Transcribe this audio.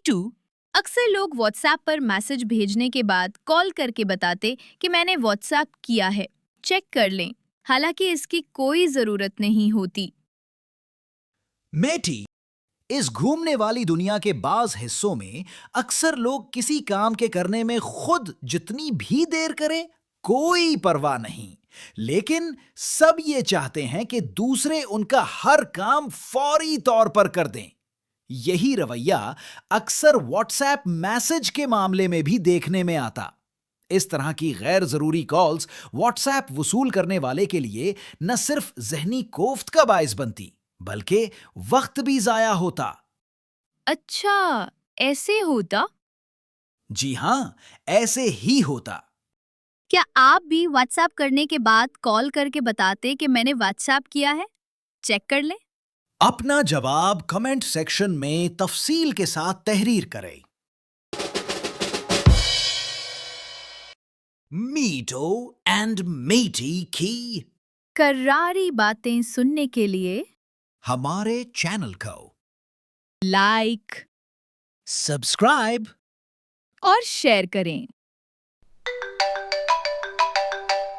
2। अक्सर लोग व्हाट्सएप पर मैसेज भेजने के बाद कॉल करके बताते कि मैंने व्हाट्सएप किया है, चेक कर लें, हालांकि इसकी कोई जरूरत नहीं होती। मेटी, इस घूमने वाली दुनिया के बाज हिस्सों में अक्सर लोग किसी काम के करने में खुद जितनी भी देर करें कोई परवाह नहीं, लेकिन सब ये चाहते हैं कि दूसरे उनका हर काम फौरी तौर पर कर दें। यही रवैया अक्सर व्हाट्सएप मैसेज के मामले में भी देखने में आता। इस तरह की गैर जरूरी कॉल्स व्हाट्सएप वसूल करने वाले के लिए न सिर्फ ज़हनी कोफ्त का बायस बनती, बल्कि वक्त भी जाया होता। अच्छा, ऐसे होता? जी हां, ऐसे ही होता। क्या आप भी व्हाट्सएप करने के बाद कॉल करके बताते कि मैंने व्हाट्सएप किया है, चेक कर लें? अपना जवाब कमेंट सेक्शन में तफसील के साथ तहरीर करें। मीटो एंड मेटी की करारी बातें सुनने के लिए हमारे चैनल को लाइक सब्सक्राइब और शेयर करें।